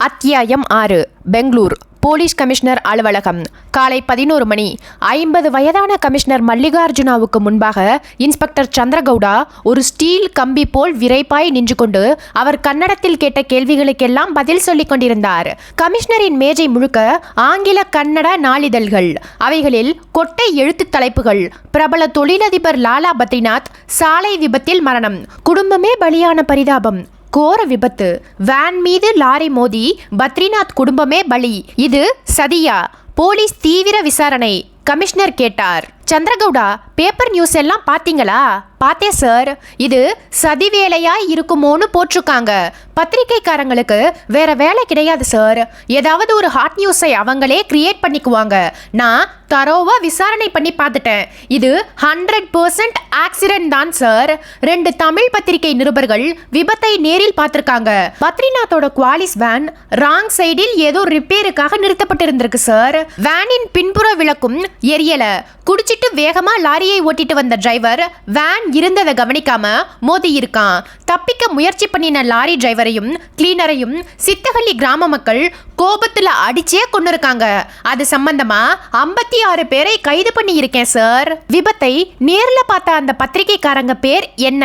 அத்தியாயம் 6. Bangalore police commissioner அலுவலகம். காலை 11 மணி. 50 வயதான கமிஷனர் மல்லிகார்ஜுனாவுக்கு முன்பாக இன்ஸ்பெக்டர் சந்திரகவுடா ஒரு ஸ்டீல் கம்பி போல் விரைப்பாய் நின்று கொண்டு அவர் கன்னடத்தில் கேட்ட கேள்விகளுக்கெல்லாம் பதில் சொல்லிக் கொண்டிருந்தார். கமிஷனரின் மேஜை முழுக்க ஆங்கில கன்னட நாளிதழ்கள். அவைகளில் கொட்டை எழுத்து தலைப்புகள். பிரபல தொழிலதிபர் லாலா பத்ரிநாத் சாலை விபத்தில் மரணம், குடும்பமே பலியான பரிதாபம், கோர விபத்து, வேன் மீது லாரி மோதி பத்ரிநாத் குடும்பமே பலி, இது சதியா, போலீஸ் தீவிர விசாரணை, கமிஷனர் கேட்டார். சந்திரகவுடா, பேப்பர் நியூஸ் எல்லாம் பாத்தீங்களா? பார்த்தேன் சார். இது சதி வேலையா இருக்குமோன்னு போட்டிருக்காங்க. பத்திரிகைக்காரங்களுக்கு வேற வேலை கிடையாது சார். ஏதாவது ஒரு ஹாட் நியூஸை அவங்களே கிரியேட் பண்ணிக்குவாங்க. நான் தரோவா விசாரணை பண்ணி பார்த்துட்டேன். இது 100% ஆக்சிடென்ட் தான் சார். 2 தமிழ் பத்திரிகை நிருபர்கள் விபத்தை நேரில் பார்த்திருக்காங்க. பத்ரிநாத்தோட குவாலிஸ் வேன் ராங் சைடில் ஏதோ ரிப்பேருக்காக நிறுத்தப்பட்டிருந்திருக்கு சார். வேனின் பின்புற விளக்கும் எரியல. குடிச்சிட்டு வேகமா லாரியை ஓட்டிட்டு வந்த டிரைவர் வேன் இருந்ததை கவனிக்காம மோதி இருக்கான். தப்பிக்க முயற்சி பண்ணின லாரி டிரைவரையும் கிளீனரையும் சித்தகல்லி கிராம மக்கள் கோபத்துல அடிச்சே கொண்டிருக்காங்க. அது சம்பந்தமா 56 பேரை கைது பண்ணி இருக்கேன் சார். விபத்தை நேர்ல பார்த்த அந்த பத்திரிகைக்காரங்க பேர் என்ன?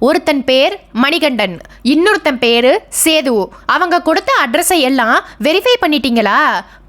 ஒருத்தன் பேர் மணிகண்டன், இன்னொருத்தன் பேரு சேது. அவங்க கொடுத்த அட்ரஸை எல்லாம் வெரிஃபை பண்ணிட்டீங்களா?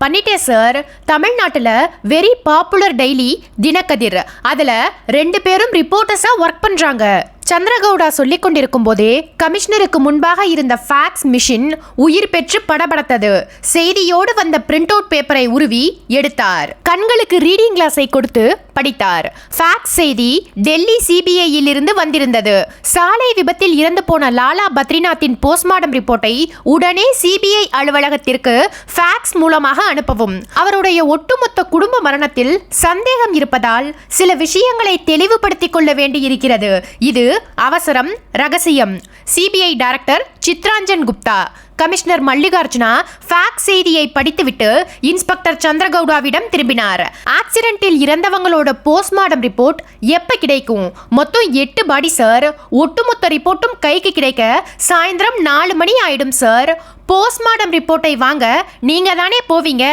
பண்ணிட்டேன் சார். தமிழ்நாட்டில் வெரி பாப்புலர் டெய்லி தினக்கதிர், அதில் 2 பேரும் ரிப்போர்ட்டர்ஸா ஒர்க் பண்றாங்க. சந்திரகவுடா சொல்லிக் கொண்டிருக்கும் போதே கமிஷனருக்கு முன்பாக இருந்த ஃபேக்ஸ் மிஷின் உயிர் பெற்று படபடத்தது. செய்தியோடு வந்த பிரிண்ட் அவுட் பேப்பரை உருவி எடுத்தார். கண்களுக்கு ரீடிங் கிளாஸை கொடுத்து படித்தார். ஃபேக்ஸ் செய்தி டெல்லி சிபிஐயில் இருந்து வந்திருந்தது. சாலை விபத்தில் இறந்து போன லாலா பத்ரிநாத்தின் போஸ்ட்மார்டம் ரிப்போர்ட்டை உடனே சிபிஐ அலுவலகத்திற்கு ஃபேக்ஸ் மூலமாக அனுப்பவும். அவருடைய ஒட்டுமொத்த குடும்ப மரணத்தில் சந்தேகம் இருப்பதால் சில விஷயங்களை தெளிவுபடுத்திக் கொள்ள வேண்டியிருக்கிறது. இது அவசரம், ரகசியம். CBI director Chittaranjan Gupta. Commissioner Mallikarjuna fax செய்தியை படித்துவிட்டு இன்ஸ்பெக்டர் சந்திரகவுடாவிடம் திரும்பினார். ஆக்சிடென்ட்டில் இறந்தவங்களோட போஸ்ட்மார்டம் ரிப்போர்ட் எப்ப கிடைக்கும்? மொத்தம் 8 பாடி சார். ஒட்டுமொத்த ரிப்போர்ட்டும் கைக்கு கிடைக்க சாயந்தரம் 4 மணி ஆயிடும் சார். போஸ்ட்மார்டம் ரிப்போர்ட்டை வாங்க நீங்க தானே போவீங்க?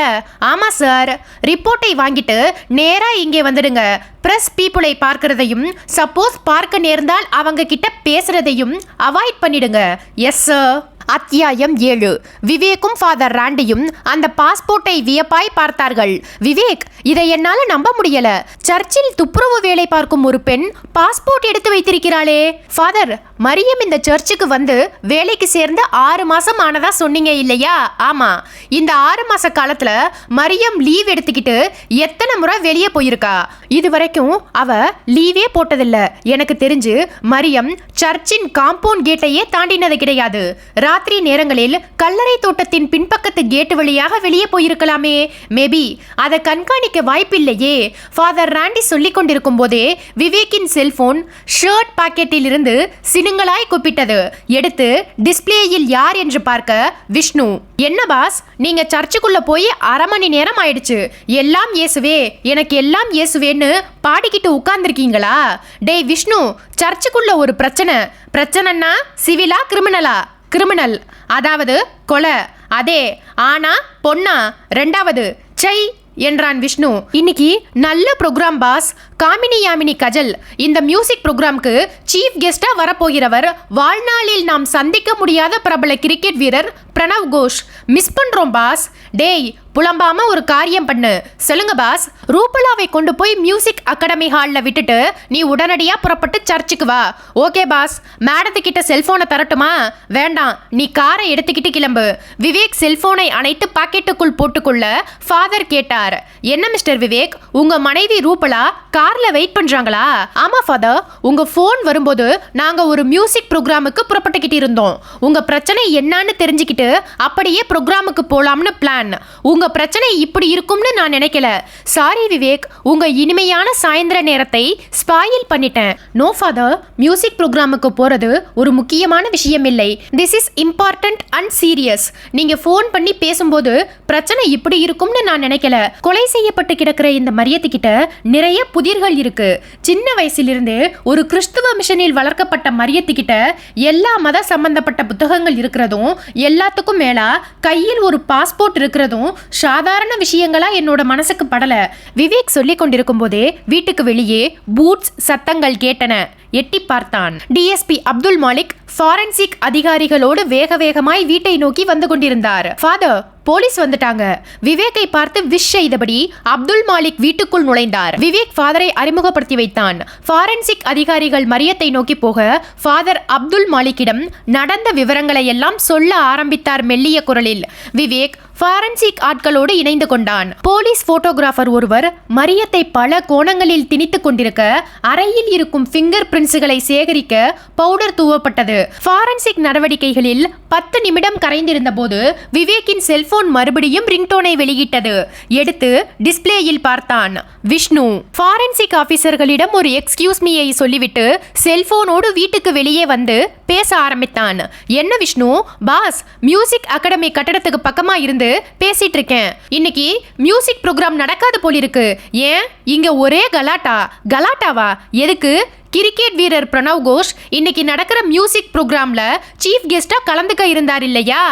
ஆமா சார். ரிப்போர்ட்டை வாங்கிட்டு நேரா இங்கே வந்துடுங்க. பிரஸ் பீப்புளை பார்க்கிறதையும் சப்போஸ் பார்க்க நேர்ந்தால் அவங்க கிட்ட பேசுறதையும் அவாய்ட் பண்ணிடுங்க. Yes sir. அத்தியாயம் 7. விவேக்கும் ஃபாதர் ராண்டியும் அந்த பாஸ்போர்ட்டை வியப்பாய் பார்த்தார்கள். விவேக், இதை என்னால நம்ப முடியல. சர்ச்சில் துப்புரவு வேலை பார்க்கும் ஒரு பெண் பாஸ்போர்ட் எடுத்து வைத்திருக்கிறாளே. ஃபாதர், மரியம் இந்த சர்ச்சுக்கு வந்து வேலைக்கு சேர்ந்து 6 மாசம் ஆனதா சொன்னீங்க இல்லையா? ஆமா. இந்த 6 மாச காலத்துல மரியம் லீவ் எடுத்துக்கிட்டு எத்தனை முறை வெளியே போயிருக்கா? இது வரைக்கும் அவ லீவே போட்டதில்ல. எனக்கு தெரிஞ்சு மரியம் சர்ச்சின் காம்பவுண்ட் கேட்டையே தாண்டினது கிடையாது. ராத்திரி நேரங்களில் கல்லறை தோட்டத்தின் பின்பக்கத்து கேட்டு வழியாக வெளியே போயிருக்கலாமே. மேபி அதை கண்காணிக்க வாய்ப்பில்லையே. ஃபாதர் ராண்டி சொல்லிக் கொண்டிருக்கும் போதே விவேக்கின் செல்போன் ஷர்ட் பாக்கெட்டில் இருந்து சினுங்களாய் கூப்பிட்டது. எடுத்து டிஸ்பிளேயில் யார் என்று பார்க்க விஷ்ணு. என்ன பாஸ், நீங்க சர்ச்சுக்குள்ள போய் 1/2 மணி நேரம் ஆயிடுச்சு. எல்லாம் இயேசுவே, எனக்கு எல்லாம் இயேசுவேன்னு பாடிக்கிட்டு உட்கார்ந்துருக்கீங்களா? டேய் விஷ்ணு, சர்ச்சுக்குள்ள ஒரு பிரச்சனைன்னா சிவிலா கிரிமினலா? கிரிமினல், அதாவது கொலை. அதே. ஆனா பொண்ணா? 2வது. சை என்றான் விஷ்ணு. இன்னைக்கு நல்ல ப்ரோக்ராம் பாஸ். காமினி யாமினி கஜல் இந்த மியூசிக் ப்ரோக்ராம்க்கு சீஃப் கெஸ்டா வரப்போகிறவர் வாழ்நாளில் நாம் சந்திக்க முடியாத பிரபல கிரிக்கெட் வீரர் பிரணவ் கோஷ். மிஸ் பண்றோம் பாஸ். டேய், புலம்பாம ஒரு காரியம் பண்ணு. சொல்லுங்க பாஸ். ரூபலாவை கொண்டு போய் மியூசிக் அகாடமி ஹாலில் விட்டுட்டு நீ உடனடியா புறப்பட்டு சர்ச்சுக்கு வா. Okay pass. மேடத்துக்கிட்ட செல்போனை தரட்டுமா? வேண்டாம், நீ காரை எடுத்துக்கிட்டு கிளம்பு. விவேக் செல்போனை அணைத்து பாக்கெட்டுக்குள் போட்டுக்கொள்ள ஃபாதர் கேட்டார். என்ன மிஸ்டர் விவேக், உங்க மனைவி ரூபலா கார்ல வெயிட் பண்றாங்களா? ஆமா ஃபாதர். உங்க போன் வரும்போது நாங்க ஒரு மியூசிக் ப்ரோக்ராமுக்கு புறப்பட்டுக்கிட்டு இருந்தோம். உங்க பிரச்சனை என்னன்னு தெரிஞ்சுக்கிட்டு அப்படியே ப்ரோக்ராமுக்கு போலாம்னு பிளான். உங்க பிரச்சனை இப்படி இருக்கும்னு நான் நினைக்கல. சாரி விவேக், உங்க இனிமையான சாயந்தர நேரத்தை ஸ்பாயில் பண்ணிட்டேன். நோ ஃபாதர், மியூசிக் ப்ரோக்ராமுக்கு போறது ஒரு முக்கியமான விஷயம் இல்லை. This is important and serious. நீங்க போன் பண்ணி பேசும்போது பிரச்சனை இப்படி இருக்கும்னு நான் நினைக்கல. கொலை செய்யப்பட்டு கிடக்கிற இந்த மரியத்துக்கிட்ட நிறைய புதிர்கள் இருக்கு. சின்ன வயசிலிருந்தே ஒரு கிறிஸ்துவ மிஷனில் வளர்க்கப்பட்ட மரியத்துக்கிட்ட எல்லா மத சம்பந்தப்பட்ட புத்தகங்கள் இருக்கிறதும் எல்லாத்துக்கும் மேலா கையில் ஒரு பாஸ்போர்ட் இருக்கிறதும் சாதாரண விஷயங்களா என்னோட மனசுக்கு படல. விவேக் சொல்லிக் கொண்டிருக்கும் போதே வீட்டுக்கு வெளியே பூட்ஸ் சத்தங்கள் கேட்டன. எட்டி பார்த்தான். டிஎஸ்பி அப்துல் மாலிக் ஃபாரன்சிக் அதிகாரிகளோடு வேக வேகமாய் வீட்டை நோக்கி வந்து கொண்டிருந்தார். ஃபாதர், போலீஸ் வந்துட்டாங்க. விவேக்கை பார்த்து விஷ் செய்தபடி அப்துல் மாலிக் வீட்டுக்குள் நுழைந்தார். விவேக் ஃபாதரை அறிமுகப்படுத்தி வைத்தான். ஃபாரன்சிக் அதிகாரிகள் மரியத்தை நோக்கி போக ஃபாதர் அப்துல் மாலிக்கிடம் நடந்த விவரங்களை எல்லாம் சொல்ல ஆரம்பித்தார் மெல்லிய குரலில். விவேக் ஃபாரன்சிக் ஆட்களோடு இணைந்து கொண்டான். போலீஸ் போட்டோகிராஃபர் ஒருவர் மரியத்தை பல கோணங்களில் திணித்துக் கொண்டிருக்க அறையில் இருக்கும் ஃபிங்கர் பிரிண்ட்ஸ்களை சேகரிக்க பவுடர் தூவப்பட்டது. ஃபாரன்சிக் நடவடிக்கைகளில் 10 நிமிடம் கரைந்திருந்த போது விவேக்கின் செல்போன் மறுபடியும் ரிங்டோனை வெளியிட்டது. எடுத்து டிஸ்பிளேயில் பார்த்தான். விஷ்ணு. ஃபாரன்சிக் ஆபீசர்களிடம் ஒரு எக்ஸ்கியூஸ் மீயை சொல்லிவிட்டு செல்போனோடு வீட்டுக்கு வெளியே வந்து பேச ஆரம்பித்தான். என்ன விஷ்ணு? பாஸ், மியூசிக் அகாடமி கட்டடத்துக்கு பக்கமா இருந்து பேசிட்டு இருக்கேன். இன்னைக்கு மியூசிக் ப்ரோக்ராம் நடக்காது போலிருக்கு. ஏன் இங்க ஒரே கலாட்டாவா? எதுக்கு? கிரிக்கெட் வீரர் பிரணவ் கோஷ் இன்னைக்கு நடக்கிற மியூசிக் ப்ரோக்ராம்ல சீஃப் கெஸ்டா கலந்துக்க இருந்தார் இல்லையா?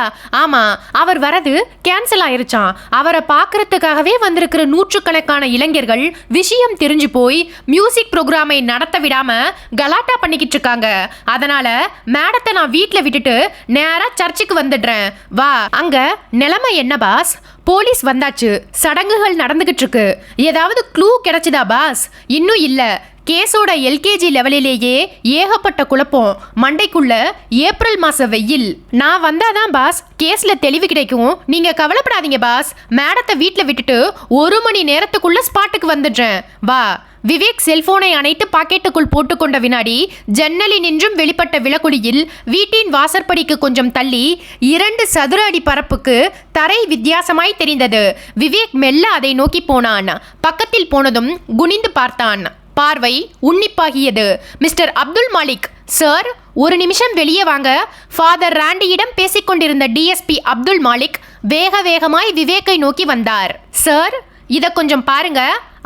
ஆமா, அவர் வரது கேன்சல் ஆயிருச்சான். அவரை பார்க்கறதுக்காகவே வந்திருக்கிற நூற்றுக்கணக்கான இளைஞர்கள் விஷயம் தெரிஞ்சு போய் மியூசிக் ப்ரோக்ராமை நடத்த விடாம கலாட்டா பண்ணிக்கிட்டு இருக்காங்க. அதனால மேடத்தை நான் வீட்டுல விட்டுட்டு நேரா சர்ச்சுக்கு வந்துடுறேன். வா. அங்க நிலைமை என்ன பாஸ்? போலீஸ் வந்தாச்சு, சடங்குகள் நடந்துகிட்டு இருக்கு. ஏதாவது க்ளூ கிடைச்சதா பாஸ்? இன்னும் இல்ல. கேஸோட எல்கேஜி லெவலிலேயே ஏகப்பட்ட குழப்பம். மண்டைக்குள்ள ஏப்ரல் மாச வெயில். நான் வந்தாதான் பாஸ் கேஸ்ல தெளிவு கிடைக்கும். நீங்க கவலைப்படாதீங்க பாஸ். மேடத்தை வீட்டுல விட்டுட்டு 1 மணி நேரத்துக்குள்ள ஸ்பாட்டுக்கு வந்துடுறேன். வா. விவேக் செல்போனை அணைத்து பாக்கெட்டுக்குள் போட்டுக்கொண்ட வினாடி ஜன்னலில் நின்றும் வெளிப்பட்ட விளக்குடியில் வீட்டின் வாசற்படிக்கு கொஞ்சம் தள்ளி 2 சதுர அடி பரப்புக்கு தரை வித்தியாசமாய் தெரிந்தது. விவேக் மெல்ல அதை நோக்கி போனான். பக்கத்தில் போனதும் குனிந்து பார்த்தான். பார்வை உன்னிப்பாகியது. மிஸ்டர் அப்துல் மாலிக் சார், ஒரு நிமிஷம் வெளியே வாங்க. ஃபாதர் ராண்டியிடம் பேசிக்கொண்டிருந்த டிஎஸ்பி அப்துல் மாலிக் வேக வேகமாய் விவேக்கை நோக்கி வந்தார். சார், இத கொஞ்சம் பாருங்க.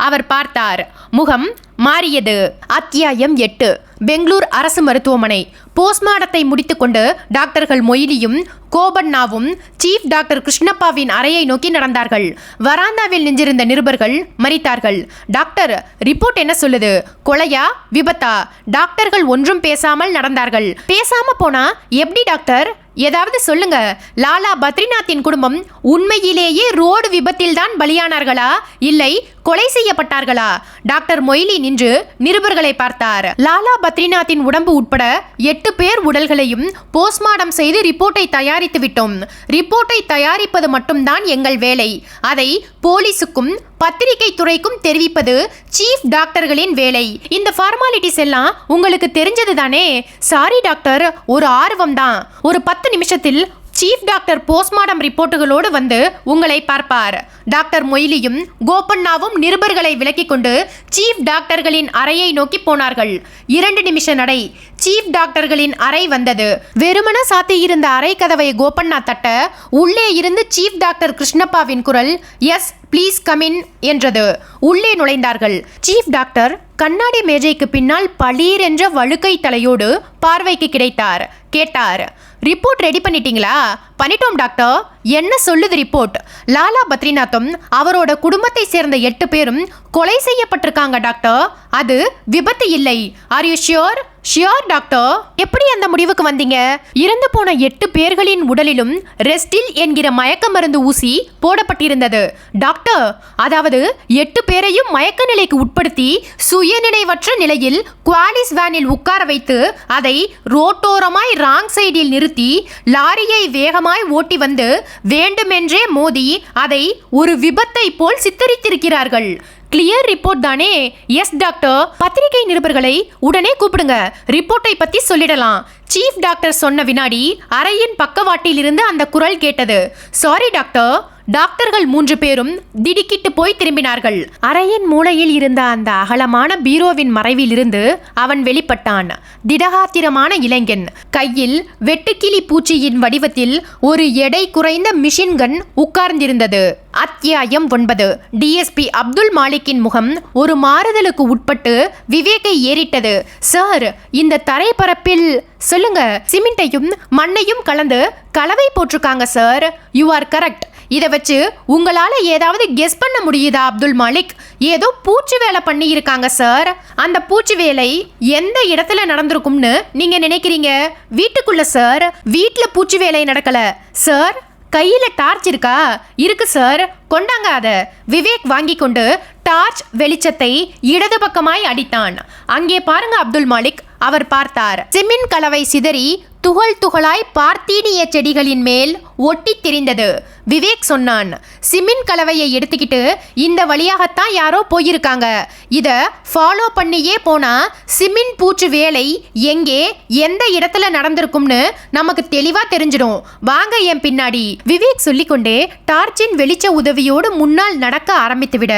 அவர் பார்த்தார். முகம் மாறியது. அத்தியாயம் 8. பெங்களூர் அரசு மருத்துவமனை. போஸ்ட்மார்ட்டத்தை முடித்துக்கொண்டு டாக்டர்கள் மொய்லியும் கோபண்ணாவும் சீஃப் டாக்டர் கிருஷ்ணப்பாவின் அறையை நோக்கி நடந்தார்கள். வராந்தாவில் நின்றிருந்த நிருபர்கள் மறித்தார்கள். டாக்டர், ரிப்போர்ட் என்ன சொல்லுது? கொலையா விபத்தா? டாக்டர்கள் ஒன்றும் பேசாமல் நடந்தார்கள். பேசாம போனா எப்படி டாக்டர்? ஏதாவது சொல்லுங்க. லாலா பத்ரிநாத்தின் குடும்பம் உண்மையிலேயே ரோடு விபத்தில் தான் பலியானார்களா, இல்லை கொலை செய்யப்பட்டார்களா? டாக்டர் மொய்லி நின்று நிருபர்களை பார்த்தார். லாலா பத்ரிநாத்தின் உடம்பு உட்பட 8 பேர் உடல்களையும் போஸ்ட்மார்ட்டம் செய்து ரிப்போர்ட்டை தயாரித்து விட்டோம். ரிப்போர்ட்டை தயாரிப்பது மட்டும்தான் எங்கள் வேலை. அதை போலீஸுக்கும் பத்திரிகை துறைக்கும் தெரிவிப்பது சீஃப் டாக்டர்களின் வேலை. இந்த ஃபார்மாலிட்டிஸ் எல்லாம் உங்களுக்கு தெரிஞ்சது தானே? சாரி டாக்டர், ஒரு ஆர்வம் தான். ஒரு 10 நிமிஷத்தில் சீஃப் டாக்டர் போஸ்ட்மார்ட்டம் ரிப்போர்ட்டுகளோடு வந்து உங்களை பார்ப்பார். டாக்டர் மொய்லியும் கோபண்ணாவும் நிருபர்களை விலக்கிக் கொண்டு சீஃப் டாக்டர்களின் அறையை நோக்கி போனார்கள். 2 நிமிஷ நடை. சீஃப் டாக்டர்களின் அறை வந்தது. வெறுமன சாத்தியிருந்த அறை கதவை கோபண்ணா தட்ட உள்ளே இருந்து சீஃப் டாக்டர் கிருஷ்ணப்பாவின் குரல் எஸ் ப்ளீஸ் கமின் என்றது. உள்ளே நுழைந்தார்கள். சீஃப் டாக்டர் கண்ணாடி மேஜைக்கு பின்னால் பளீர் என்ற வழுக்கை தலையோடு பார்வைக்கு கிடைத்தார். கேட்டார், ரிப்போர்ட் ரெடி பண்ணிட்டீங்களா? பண்ணிட்டோம் டாக்டர். என்ன சொல்லுது ரிப்போர்ட்? லாலா பத்ரிநாத்தும் அவரோட குடும்பத்தை சேர்ந்த 8 பேரும் கொலை செய்யப்பட்டிருக்காங்க டாக்டர். அது விபத்து இல்லை. Are you sure? Sure doctor. எப்படி அந்த முடிவுக்கு வந்தீங்க? இறந்து போன 8 பேர்களின் உடலிலும் ரெஸ்டில் என்கிற மயக்க மருந்து ஊசி போடப்பட்டிருந்தது டாக்டர். அதாவது 8 பேரையும் மயக்க நிலைக்கு உட்படுத்தி சுயநினைவற்ற நிலையில் குவாலிஸ் வேனில் உட்கார வைத்து அதை ரோட்டோரமாய் ராங் சைடில் நிறுத்தி லாரியை வேகமாய் ஓட்டி வந்து வேண்டுமென்றே மோதி அதை ஒரு விபத்தை போல் சித்தரித்திருக்கிறார்கள். கிளியர் ரிப்போர்ட் தானே? Yes doctor. பத்திரிகை நிருபர்களை உடனே கூப்பிடுங்க. ரிப்போர்ட்டை பத்தி சொல்லிடலாம். சீஃப் டாக்டர் சொன்ன வினாடி அறையின் பக்கவாட்டில் இருந்து அந்த குரல் கேட்டது. Sorry doctor. டாக்டர்கள் 3 பேரும் திடுக்கிட்டு போய் திரும்பினார்கள். அறையின் மூலையில் இருந்த அந்த அகலமான பீரோவின் மறைவில் இருந்து அவன் வெளிப்பட்டான். திடகாத்திரமான இளைஞன். கையில் வெட்டுக்கிளி பூச்சியின் வடிவத்தில் ஒரு எடை குறைந்த மிஷின் கன் உட்கார்ந்திருந்தது. அத்தியாயம் 9. டிஎஸ்பி அப்துல் மாலிக்கின் முகம் ஒரு மாறுதலுக்கு உட்பட்டு விவேக்கை ஏறிட்டது. சார், இந்த தரைப்பரப்பில் சொல்லுங்க, சிமெண்டையும் மண்ணையும் கலந்து கலவை போட்டிருக்காங்க சார். You are correct. இதை வச்சு உங்களால ஏதாவது கெஸ் பண்ண முடியுதா அப்துல் மாலிக்? ஏதோ பூச்சி வேலை பண்ணி இருக்காங்க சார். அந்த பூச்சி வேலை எந்த இடத்துல நடந்திருக்கும்னு நீங்க நினைக்கிறீங்க? வீட்டுக்குள்ள சார். வீட்டுல பூச்சி வேலை நடக்கல சார். கையில டார்ச் இருக்கா? இருக்கு சார். கொண்டாங்க அத. விவேக் வாங்கி கொண்டு டார்ச் வெளிச்சத்தை இடது பக்கமாய் அடித்தான். அங்கே பாருங்க அப்துல் மாலிக். அவர் பார்த்தார். சிமெண்ட் கலவை சிதறி துகள் துகளாய் பார்த்தீனிய செடிகளின் மேல் ஒட்டி தெரிந்தது. விவேக் சொன்னான், சிமெண்ட் கலவையை எடுத்துக்கிட்டு இந்த வழியாகத்தான் யாரோ போயிருக்காங்க. இதை ஃபாலோ பண்ணியே போனா சிமெண்ட் பூச்சு வேலை எங்கே எந்த இடத்துல நடந்திருக்கும்னு நமக்கு தெளிவா தெரிஞ்சிடும். வாங்க என் பின்னாடி. விவேக் சொல்லிக்கொண்டே டார்ச்சின் வெளிச்ச உதவியோடு முன்னால் நடக்க ஆரம்பித்துவிட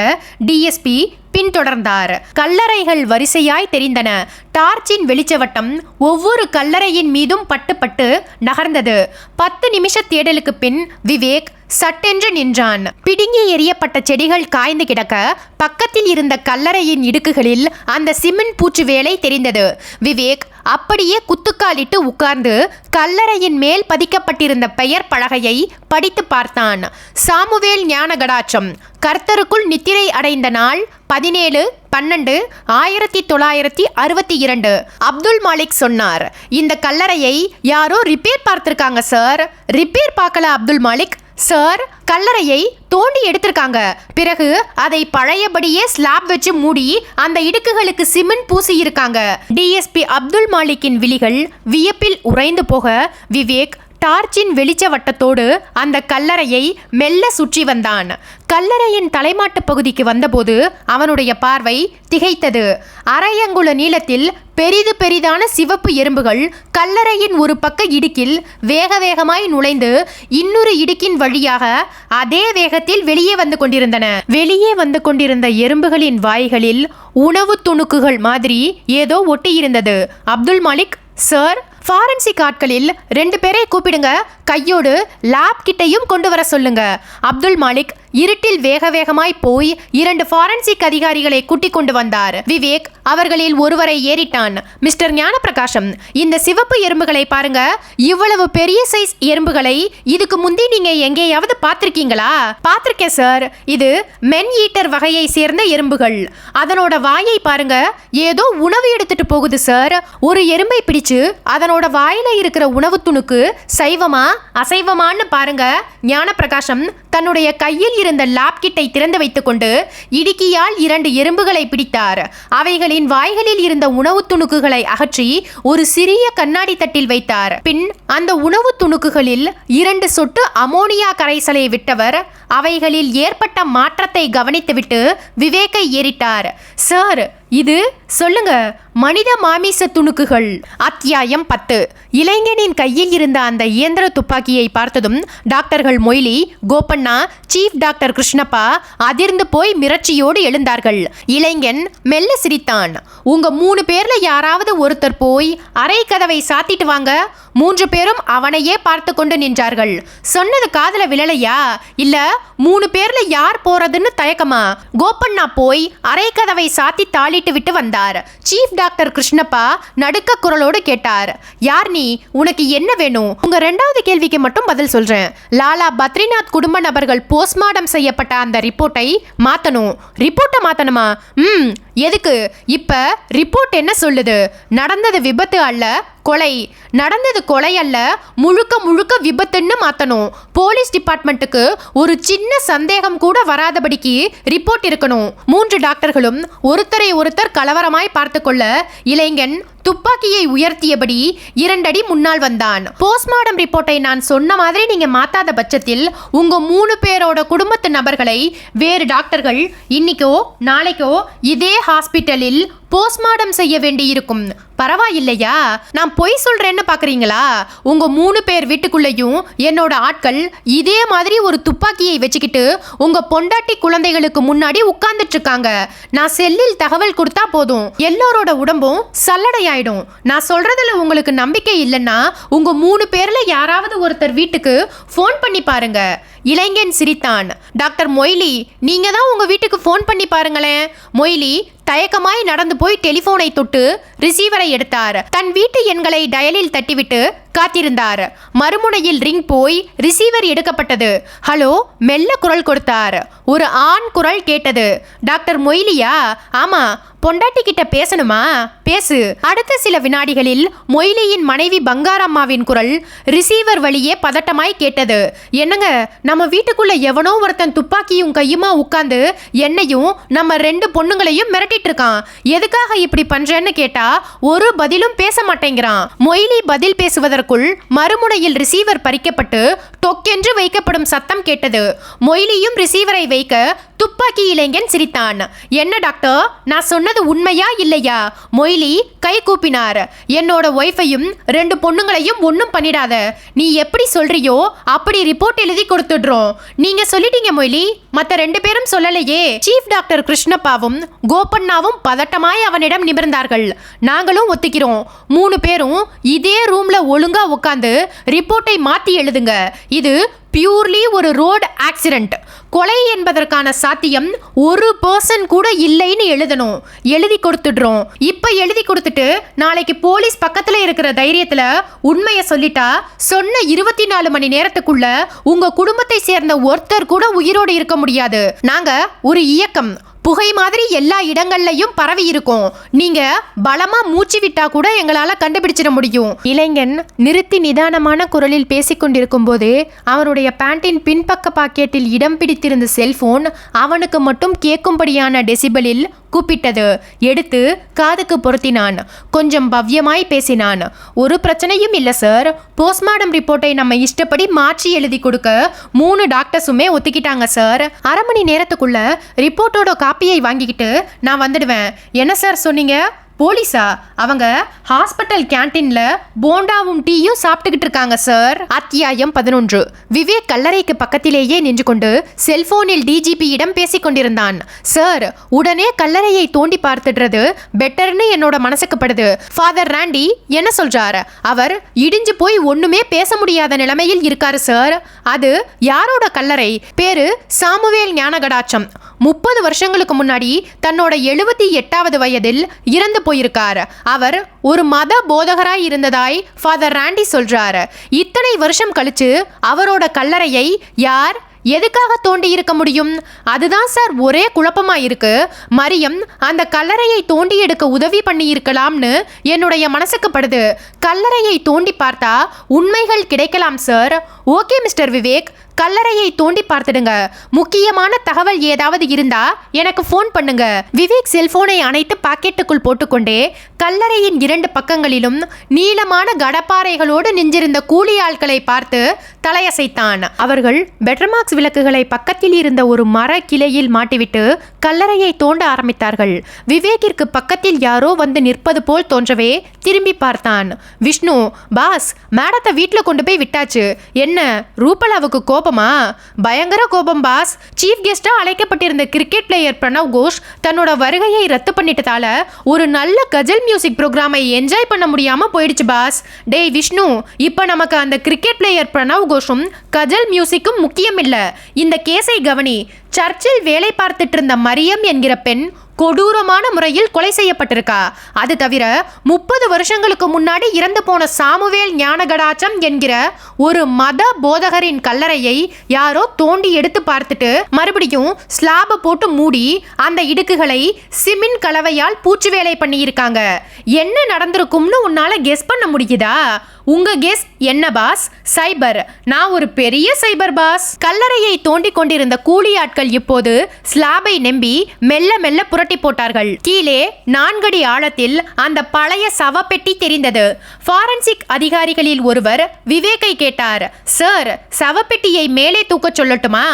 டிஎஸ்பி பின்தொடர்ந்தார். கல்லறைகள் வரிசையாய் தெரிந்தன. டார்ச்சின் வெளிச்சவட்டம் ஒவ்வொரு கல்லறையின் மீதும் பட்டு பட்டு நகர்ந்தது. 10 நிமிஷ தேடலுக்கு பின் விவேக் சட்டென்று நின்றான். பிடுங்கி எறியப்பட்ட செடிகள் காய்ந்து கிடக்க பக்கத்தில் இருந்த கல்லறையின் இடுக்குகளில் அந்த சிமெண்ட் பூச்சு வேலை தெரிந்தது. விவேக் அப்படியே குத்துக்காலிட்டு உட்கார்ந்து கல்லறையின் மேல் பதிக்கப்பட்டிருந்த பெயர் பலகையை படித்து பார்த்தான். சாமுவேல் ஞானகடாட்சம். கர்த்தருக்குள் நித்திரை அடைந்த நாள் 17/12/1962. அப்துல் மாலிக் சொன்னார். இந்த கல்லறையை யாரோ ரிப்பேர் பார்த்திருக்காங்க சார். ரிப்பேர் பார்க்கல அப்துல் மாலிக் சார். கல்லறையை தோண்டி எடுத்திருக்காங்க. பிறகு அதை பழையபடியே ஸ்லாப் வச்சு மூடி அந்த இடுக்குகளுக்கு சிமெண்ட் பூசி இருக்காங்க. டிஎஸ்பி அப்துல் மாலிக்கின் விழிகள் வியப்பில் உறைந்து போக விவேக் டார்ச்சின் வெளிச்ச வட்டத்தோடு அந்த கல்லறையை மெல்ல சுற்றி வந்தான். கல்லறையின் தலைமாட்டு பகுதிக்கு வந்தபோது அவனுடைய பார்வை திகைத்தது. அரையங்குல நீளத்தில் பெரிது பெரிதான சிவப்பு எறும்புகள் கல்லறையின் ஒரு பக்க இடுக்கில் வேக வேகமாய் நுழைந்து இன்னொரு இடுக்கின் வழியாக அதே வேகத்தில் வெளியே வந்து கொண்டிருந்தன. வெளியே வந்து கொண்டிருந்த எறும்புகளின் வாய்களில் உணவு துணுக்குகள் மாதிரி ஏதோ ஒட்டியிருந்தது. அப்துல் மாலிக் சார், ஃபாரன்சிக் ஆட்களில் 2 பேரை கூப்பிடுங்க. கையோடு லேப் கிட்டையும் கொண்டு வர சொல்லுங்க. அப்துல் மாலிக் இருட்டில் வேக வேகமாய் போய் 2 ஃபாரன்சிக் அதிகாரிகளை கூட்டிக் கொண்டு வந்தார். விவேக் அவர்களில் ஒருவரை ஏறிட்டான். மிஸ்டர் ஞானப்பிரகாசம், இந்த சிவப்பு எறும்புகளை பாருங்க. இவ்வளவு பெரிய சைஸ் எறும்புகளை இதுக்கு முந்தி நீங்க எங்கேயாவது பார்த்திருக்கீங்களா? பார்த்திருக்கேன் சார். இது மென் ஈட்டர் வகையை சேர்ந்த எறும்புகள். அதனோட வாயை பாருங்க. ஏதோ உணவு எடுத்துட்டு போகுது சார். ஒரு எறும்பை பிடிச்சு அதனோட வாயில இருக்கிற உணவு துணுக்கு சைவமா அசைவமான்னு பாருங்க. ஞானப்பிரகாசம் தன்னுடைய கையில் இருந்த லேப் கிட்டை திறந்து வைத்துக் கொண்டு இடுக்கியால் 2 எறும்புகளை பிடித்தார். அவைகளின் வாய்களில் இருந்த உணவு துணுக்குகளை அகற்றி ஒரு சிறிய கண்ணாடி தட்டில் வைத்தார். பின் அந்த உணவு துணுக்குகளில் 2 சொட்டு அமோனியா கரைசலை விட்டவர் அவைகளில் ஏற்பட்ட மாற்றத்தை கவனித்துவிட்டு விவேக்கை ஏறிட்டார். சார், இது சொல்லுங்க, மனித மாமிச துணுக்குகள். அத்தியாயம் 10. இளைஞனின் கையில் இருந்த அந்த இயந்திர துப்பாக்கியை பார்த்ததும் டாக்டர்கள் மொய்லி, கோபண்ணா, சீஃப் டாக்டர் கிருஷ்ணப்பா அதிர்ந்து போய் மிரட்சியோடு எழுந்தார்கள். இளைஞன் மெல்ல சிரித்தான். உங்க 3 பேர்ல யாராவது ஒருத்தர் போய் அறை கதவை சாத்திட்டு வாங்க. 3 பேரும் அவனையே பார்த்து கொண்டு நின்றார்கள். சொன்னது காதுல விழலையா? இல்ல 3 பேர்ல யார் போறதுன்னு தயக்கமா? கோபண்ணா போய் அறை கதவை சாத்தி தாளிட்டு விட்டு வந்தார். சீஃப் டாக்டர் கிருஷ்ணப்பா நடுக்க குரலோடு கேட்டார். யார் நீ? உனக்கு என்ன வேணும்? உங்க 2வது கேள்விக்கு மட்டும் பதில் சொல்றேன். லாலா பத்ரிநாத் குடும்ப நபர்கள் போஸ்ட்மார்டம் செய்யப்பட்ட அந்த ரிப்போர்ட்டை மாத்தணும். ரிப்போர்ட்டை மாத்தணுமா? எதுக்கு? இப்ப ரிப்போர்ட் என்ன சொல்லுது? நடந்தது விபத்து அல்ல, கொலை. நடந்தது கொலை அல்ல, முழுக்க முழுக்க விபத்துன்னு மாத்தணும். போலீஸ் டிபார்ட்மெண்ட்டுக்கு ஒரு சின்ன சந்தேகம் கூட வராதபடிக்கு ரிப்போர்ட் இருக்கணும். 3 டாக்டர்களும் ஒருத்தரை ஒருத்தர் கலவரமாய் பார்த்து கொள்ள இளைஞன் துப்பாக்கியை உயர்த்தியபடி 2 அடி முன்னால் வந்தான். போஸ்ட்மார்டம் ரிப்போர்ட்டை நான் சொன்ன மாதிரி நீங்க மாத்தாத பட்சத்தில் உங்க 3 பேரோட குடும்பத்து நபர்களை வேறு டாக்டர்கள் இன்னைக்கோ நாளைக்கோ இதே ஹாஸ்பிட்டலில் போஸ்ட்மார்டம் செய்ய வேண்டியிருக்கும். பரவாயில்லையா? நான் பொய் சொல்றேன்னு பாக்குறீங்களா? உங்க 3 பேர் வீட்டுக்குள்ளேயும் என்னோட ஆட்கள் இதே மாதிரி ஒரு துப்பாக்கியை வச்சுக்கிட்டு உங்க பொண்டாட்டி குழந்தைகளுக்கு முன்னாடி உட்கார்ந்துட்டு இருக்காங்க. நான் செல்லில் தகவல் கொடுத்தா போதும், எல்லாரோட உடம்பும் சல்லடையாயிடும். நான் சொல்றதுல உங்களுக்கு நம்பிக்கை இல்லைன்னா உங்க 3 பேர்ல யாராவது ஒருத்தர் வீட்டுக்கு போன் பண்ணி பாருங்க. இளைஞன் சிரித்தான். டாக்டர் மொய்லி, நீங்க தான் உங்க வீட்டுக்கு போன் பண்ணி பாருங்களேன். மொய்லி தயக்கமாய் நடந்து போய் டெலிபோனை தொட்டு ரிசீவரை எடுத்தார். தன் வீட்டு எண்களை டயலில் தட்டிவிட்டு காத்திருந்தார். மறுமுனையில் ரிங் போய் ரிசீவர் எடுக்கப்பட்டது. ஹலோ, மெல்ல குரல் கொடுத்தார். ஒரு ஆண் குரல் கேட்டது. டாக்டர் மொய்லியா? ஆமா. பொண்டாட்டி கிட்ட பேசணுமா? பேசு. அடுத்த சில வினாடிகளில் மொய்லியின் மனைவி பங்காரம்மாவின் குரல் ரிசீவர் வழியே பதட்டமாய் கேட்டது. என்னங்க, நம்ம வீட்டுக்குள்ள எவனோ ஒருத்தன் துப்பாக்கியும் கையுமா உட்கார்ந்து என்னையும் நம்ம 2 பொண்ணுங்களையும் மிரட்டிட்டு இருக்கான். எதுக்காக இப்படி பண்றேன்னு கேட்டா ஒரு பதிலும் பேச மாட்டேங்கிறான். மொய்லி பதில் பேசுவதற்குள் மறுமுனையில் ரிசீவர் பறிக்கப்பட்டு டொக்கென்று வைக்கப்படும் சத்தம் கேட்டது. மொய்லியும் ரிசீவரை வைக்க துப்பாக்கி இளைஞன் சிரித்தான். என்ன டாக்டர், நான் சொன்னது உண்மையா இல்லையா? மொய்லி கை கூப்பினார். என்னோட ஒய்ஃபையும் 2 பொண்ணுங்களையும் ஒன்னும் பண்ணிடாத. நீ எப்படி சொல்றியோ அப்படி ரிப்போர்ட் எழுதி கொடுத்துடுறோம். நீங்க சொல்லிட்டீங்க மொய்லி, மத்த 2 பேரும் சொல்லலையே. சீஃப் டாக்டர் கிருஷ்ணப்பாவும் கோபண்ணாவும் பதட்டமாய் அவனிடம் நிமிர்ந்தார்கள். நாங்களும் ஒத்துக்கிறோம். 3 பேரும் இதே ரூம்ல ஒழுங்கா உட்காந்து ரிப்போர்ட்டை மாத்தி எழுதுங்க. இது பியூர்லி ஒரு ரோடு ஆக்சிடென்ட். கொலை என்பதற்கான சாத்தியம் 1% கூட இல்லைன்னு எழுதணும். எழுதி கொடுத்துடுறோம். இப்ப எழுதி கொடுத்துட்டு நாளைக்கு போலீஸ் பக்கத்துல இருக்கிற தைரியத்துல உண்மையை சொல்லிட்டா சொன்ன 24 மணி நேரத்துக்குள்ள உங்க குடும்பத்தை சேர்ந்த ஒருத்தர் கூட உயிரோடு இருக்க முடியாது. நாங்க ஒரு இயக்கம், புகை மாதிரி எல்லா இடங்கள்லையும் பரவி இருக்கும். நீங்க பலமா மூச்சு விட்டா கூட எங்களால கண்டுபிடிச்சிட முடியும். இளைஞன் நிறுத்தி நிதானமான குரலில் பேசிக்கொண்டிருக்கும் போதே அவனுடைய பேண்டின் பின்பக்க பாக்கெட்டில் இடம் பிடித்திருந்த செல்போன் அவனுக்கு மட்டும் கேட்கும்படியான டெசிபலில் கூப்பிட்டது. எடுத்து காதுக்கு பொருத்தினான். கொஞ்சம் பவ்யமாய் பேசினான். ஒரு பிரச்சனையும் இல்லை சார். போஸ்ட்மார்டம் ரிப்போர்ட்டை நம்ம இஷ்டப்படி மாற்றி எழுதி கொடுக்க 3 டாக்டர்ஸுமே ஒத்துக்கிட்டாங்க சார். 1/2 மணி நேரத்துக்குள்ள ரிப்போர்ட்டோட காப்பியை வாங்கிக்கிட்டு நான் வந்துடுவேன். என்ன சார் சொன்னீங்க? போலீஸா? அவங்க ஹாஸ்பிட்டல் கேண்டீன்ல போண்டாவும் டீயும் சாப்பிட்டுக்கிட்டு இருக்காங்க சார். அத்தியாயம் 11. விவேக் கல்லறைக்கு பக்கத்திலேயே நின்று கொண்டு செல்போனில் டிஜிபியிடம் பேசிக் கொண்டிருந்தான். சார், உடனே கல்லறையை தோண்டி பார்த்துடுறது பெட்டர்னு என்னோட மனசுக்கு படுது. ஃபாதர் ராண்டி என்ன சொல்றாரு? அவர் இடிஞ்சு போய் ஒண்ணுமே பேச முடியாத நிலைமையில் இருக்காரு சார். அது யாரோட கல்லறை? பேரு சாமுவேல் ஞானகடாச்சம். 30 வருஷங்களுக்கு முன்னாடி தன்னோட 78வது வயதில் இறந்து போயிருக்கார். அவர் ஒரு மத போதகராய் இருந்ததாய் ஃபாதர் ராண்டி சொல்றாரு. இத்தனை வருஷம் கழிச்சு அவரோட கல்லறையை யார் எதுக்காக தோண்டி இருக்க முடியும்? அதுதான் சார் ஒரே குழப்பமா இருக்கு. மரியம் அந்த கல்லறையை தோண்டி எடுக்க உதவி பண்ணி இருக்கலாம்னு என்னுடைய மனசுக்கு படுது. கல்லறையை தோண்டி பார்த்தா உண்மைகள் கிடைக்கலாம் சார். ஓகே மிஸ்டர் விவேக், கல்லறையை தோண்டி பார்த்துடுங்க. முக்கியமான தகவல் ஏதாவது இருந்தா எனக்கு ஃபோன் பண்ணுங்க. விவேக் செல்போனை அணைத்து பாக்கெட்டுக்குள் போட்டுக்கொண்டே கல்லறையின் 2 பக்கங்களிலும் நீளமான கடப்பாறைகளோடு நின்றிருந்த கூலி ஆட்களை பார்த்து தலையசைத்தான். அவர்கள் பெட்ரமாக்ஸ் விளக்குகளை பக்கத்தில் இருந்த ஒரு மர கிளையில் மாட்டிவிட்டு கல்லறையை தோண்ட ஆரம்பித்தார்கள். விவேக்கிற்கு பக்கத்தில் யாரோ வந்து நிற்பது போல் தோன்றவே திரும்பி பார்த்தான். விஷ்ணு, பாஸ், மேடத்தை வீட்டில் கொண்டு போய் விட்டாச்சு. என்ன ரூபலாவுக்கு கோபமா? பயங்கர கோபம் பாஸ். சீஃப் கெஸ்டா அழைக்கப்பட்டிருந்த கிரிக்கெட் பிளேயர் பிரணவ் கோஷ் தன்னோட வருகையை ரத்து பண்ணிட்டதால ஒரு நல்ல கஜல் மியூசிக் ப்ரோக்ராமை என்ஜாய் பண்ண முடியாம போயிடுச்சு பாஸ். டேய் விஷ்ணு, இப்ப நமக்கு அந்த கிரிக்கெட் பிளேயர் பிரணவ் கோஷும் கஜல் மியூசிக்கும் முக்கியம் இல்ல. இந்த கேஸை கவனி. சர்ச்சில் வேலை பார்த்துட்டு இருந்த மரியம் என்கிற பெண் கொடூரமான முறையில் கொலை செய்யப்பட்டிருக்கா. அது தவிர 30 வருஷங்களுக்கு முன்னாடி இறந்து போன சாமுவேல் ஞானகடாச்சம் என்கிற ஒரு மத போதகரின் கல்லறையை யாரோ தோண்டி எடுத்து பார்த்துட்டு மறுபடியும் ஸ்லாப போட்டு மூடி அந்த இடுக்குகளை சிமெண்ட் கலவையால் பூச்சு வேலை பண்ணி இருக்காங்க. என்ன நடந்திருக்கும்னு உன்னால கெஸ் பண்ண முடியுதா? உங்க கெஸ் என்ன பாஸ்? சைபர். நான் ஒரு பெரிய சைபர் பாஸ். கல்லறையை தோண்டிக் கொண்டிருந்த கூலி ஆட்கள் இப்போது ஸ்லாபை நம்பி மெல்ல மெல்ல புரட்டி போட்டார்கள். கீழே 4 அடி ஆழத்தில் அந்த பழைய சவப்பெட்டி தெரிந்தது. ஃபாரன்சிக் அதிகாரிகளில் ஒருவர் விவேக்கை கேட்டார், சார், சவப்பெட்டியை மேலே தூக்கச் சொல்லட்டுமா?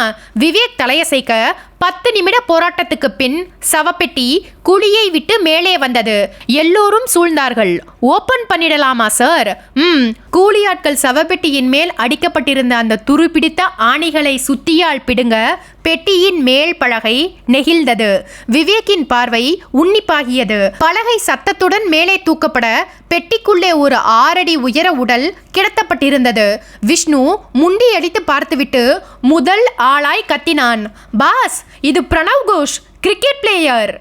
விவேக் தலையசைக்க 10 நிமிட போராட்டத்துக்கு பின் சவப்பெட்டி குழியை விட்டு மேலே வந்தது. எல்லோரும் சூழ்ந்தார்கள். ஓபன் பண்ணிடலாமா சார்? கூலி ஆட்கள் சவப்பெட்டியின் மேல் அடிக்கப்பட்டிருந்த அந்த துருப்பிடித்த ஆணிகளை சுத்தியால் பிடுங்க பெட்டியின் மேல் பலகை நெகிழ்ந்தது. விவேக்கின் பார்வை உன்னிப்பாகியது. பலகை சத்தத்துடன் மேலே தூக்கப்பட பெட்டிக்குள்ளே ஒரு 6 அடி உயர உடல் கிடத்தப்பட்டிருந்தது. விஷ்ணு முண்டி அடித்து பார்த்துவிட்டு முதல் ஆளாய் கத்தினான், பாஸ், இது பிரணவ் கோஷ், கிரிக்கெட் பிளேயர்.